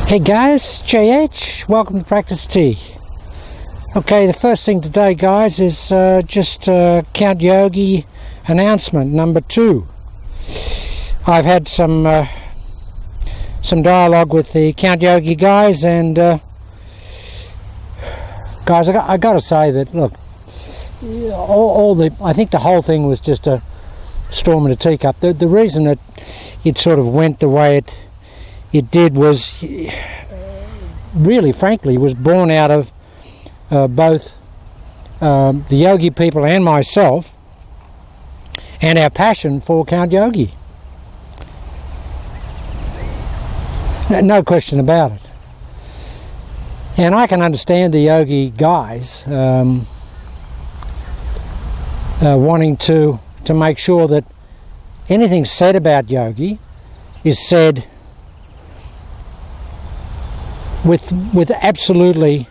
Hey guys, JH, welcome to Practice Tea. Okay, the first thing today, guys, is just Count Yogi announcement number 2. I've had some dialogue with the Count Yogi guys, and guys, I got to say that, look, I think the whole thing was just a storm in a teacup. The reason that it sort of went the way it did was really, frankly, was born out of both the Yogi people and myself, and our passion for Count Yogi. No question about it. And I can understand the Yogi guys wanting to make sure that anything said about Yogi is said with absolutely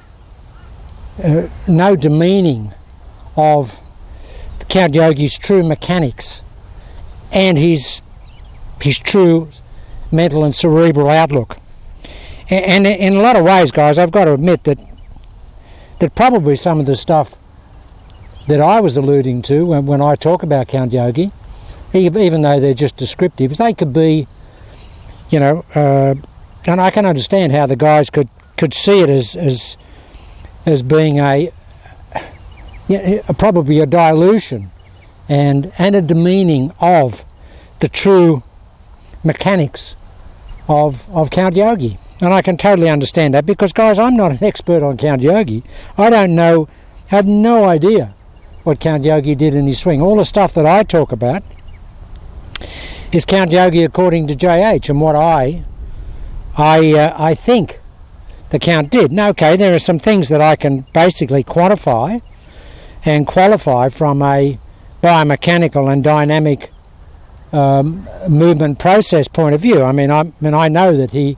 no demeaning of Count Yogi's true mechanics and his true mental and cerebral outlook. And in a lot of ways, guys, I've got to admit that probably some of the stuff that I was alluding to when I talk about Count Yogi, even though they're just descriptives, they could be, and I can understand how the guys could see it as being probably a dilution and a demeaning of the true mechanics of Count Yogi. And I can totally understand that because, guys, I'm not an expert on Count Yogi. I don't know, have no idea what Count Yogi did in his swing. All the stuff that I talk about is Count Yogi according to JH and what I think the Count did. Now, okay, there are some things that I can basically quantify and qualify from a biomechanical and dynamic movement process point of view. I know that he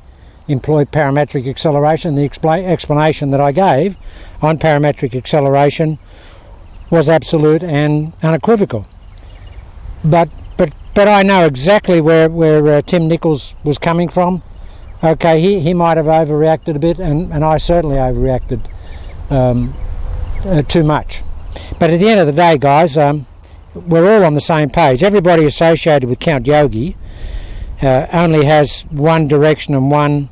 employed parametric acceleration. The explanation that I gave on parametric acceleration was absolute and unequivocal. But I know exactly where Tim Nichols was coming from. Okay, he might have overreacted a bit, and I certainly overreacted too much. But at the end of the day, guys, we're all on the same page. Everybody associated with Count Yogi only has one direction and one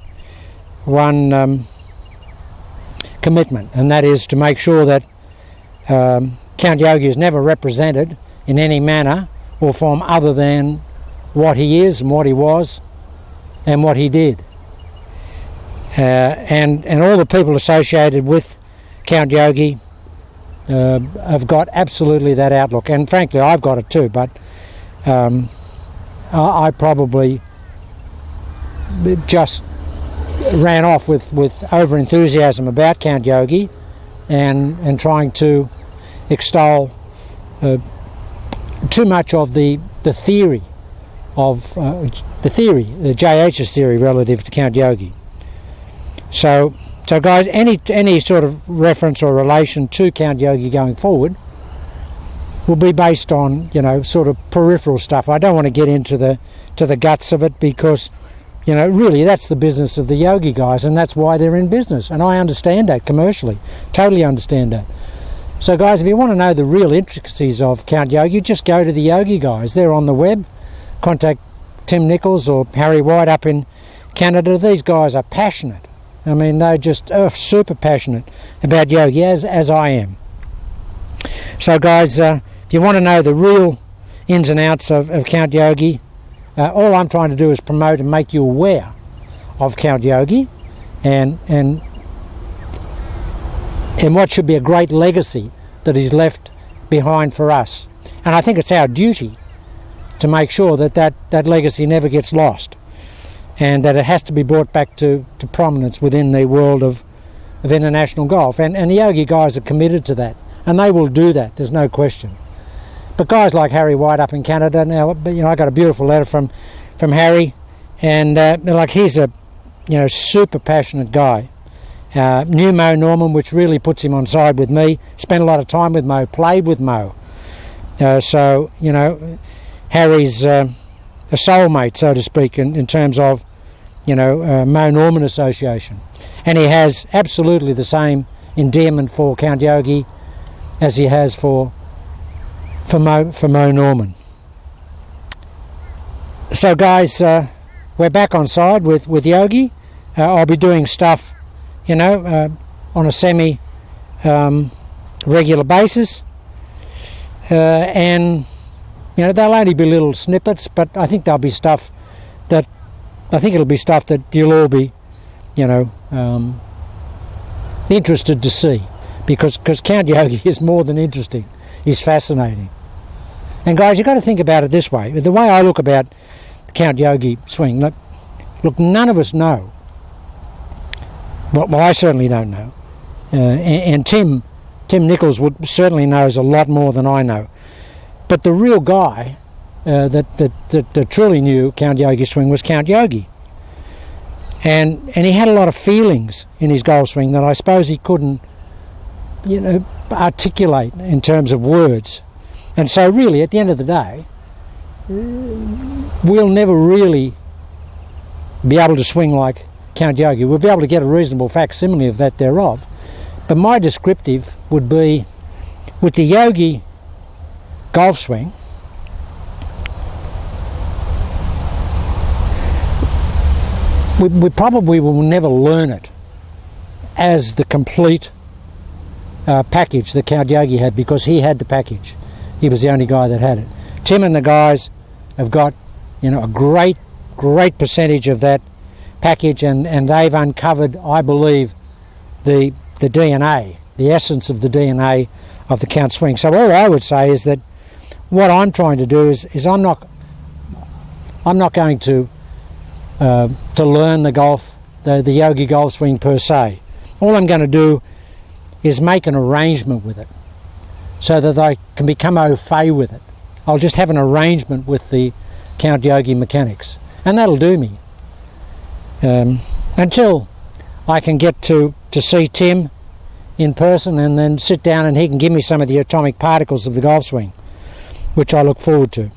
commitment, and that is to make sure that Count Yogi is never represented in any manner or form other than what he is and what he was and what he did. And all the people associated with Count Yogi have got absolutely that outlook, and frankly I've got it too, but I probably just ran off with over-enthusiasm about Count Yogi and trying to extol too much of the theory of the JH's theory relative to Count Yogi. So guys, any sort of reference or relation to Count Yogi going forward will be based on, sort of peripheral stuff. I don't want to get into the guts of it because, really that's the business of the Yogi guys, and that's why they're in business. And I understand that commercially, totally understand that. So guys, if you want to know the real intricacies of Count Yogi, just go to the Yogi guys. They're on the web. Contact Tim Nichols or Harry White up in Canada. These guys are passionate. I mean, they're just super passionate about Yogi, as I am. So guys, if you want to know the real ins and outs of Count Yogi, all I'm trying to do is promote and make you aware of Count Yogi and what should be a great legacy that he's left behind for us. And I think it's our duty to make sure that legacy never gets lost, and that it has to be brought back to prominence within the world of international golf. And the Yogi guys are committed to that, and they will do that, there's no question. But guys like Harry White up in Canada, now, I got a beautiful letter from Harry, and he's a super passionate guy. Knew Mo Norman, which really puts him on side with me. Spent a lot of time with Mo, played with Mo. So Harry's a soulmate, so to speak, in terms of Mo Norman Association. And he has absolutely the same endearment for Count Yogi as he has for Mo Norman. So guys, we're back on side with Yogi. I'll be doing stuff, on a semi regular basis, and they'll only be little snippets, but I think there'll be stuff that you'll all be interested to see, because Count Yogi is more than interesting. He's fascinating. And guys, you've got to think about it this way. The way I look about Count Yogi swing, look, none of us know. Well, I certainly don't know. And Tim Nichols certainly knows a lot more than I know. But the real guy that truly knew Count Yogi swing was Count Yogi. And he had a lot of feelings in his golf swing that I suppose he couldn't, articulate in terms of words. And so really, at the end of the day, we'll never really be able to swing like Count Yogi. We'll be able to get a reasonable facsimile of that thereof. But my descriptive would be, with the Yogi golf swing, we probably will never learn it as the complete package that Count Yogi had, because he had the package. He was the only guy that had it. Tim and the guys have got, a great percentage of that package, and they've uncovered, I believe, the DNA, the essence of the DNA of the Count swing. So all I would say is that what I'm trying to do is I'm not going to learn the Yogi golf swing per se. All I'm going to do is make an arrangement with it so that I can become au fait with it. I'll just have an arrangement with the Count Yogi mechanics, and that'll do me. Until I can get to see Tim in person and then sit down and he can give me some of the atomic particles of the golf swing, which I look forward to.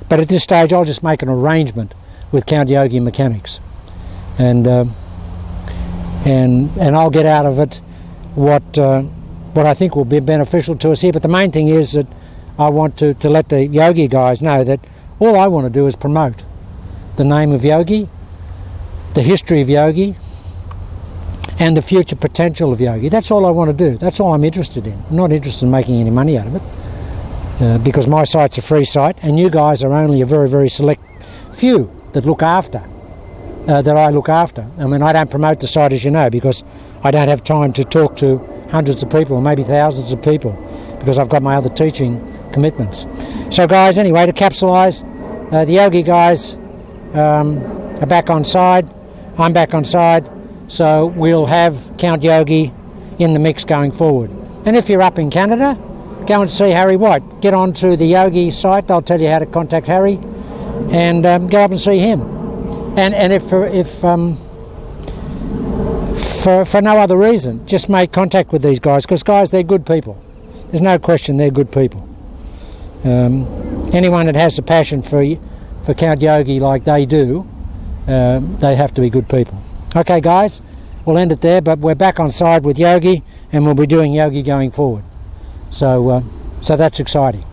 But at this stage I'll just make an arrangement with Count Yogi mechanics, and I'll get out of it what I think will be beneficial to us here. But the main thing is that I want to let the Yogi guys know that all I want to do is promote the name of Yogi, the history of Yogi, and the future potential of Yogi. That's all I want to do. That's all I'm interested in. I'm not interested in making any money out of it, because my site's a free site, and you guys are only a very, very select few that look after, that I look after. I mean, I don't promote the site, as you know, because I don't have time to talk to hundreds of people, or maybe thousands of people, because I've got my other teaching commitments. So guys, anyway, to capsulise, the Yogi guys are back on side. I'm back on side. So we'll have Count Yogi in the mix going forward. And if you're up in Canada, go and see Harry White. Get onto the Yogi site. They'll tell you how to contact Harry, and go up and see him. And if for no other reason, just make contact with these guys, because guys, they're good people. There's no question they're good people. Anyone that has a passion for Count Yogi like they do, they have to be good people. Okay guys, we'll end it there, but we're back on side with Yogi, and we'll be doing Yogi going forward. So that's exciting.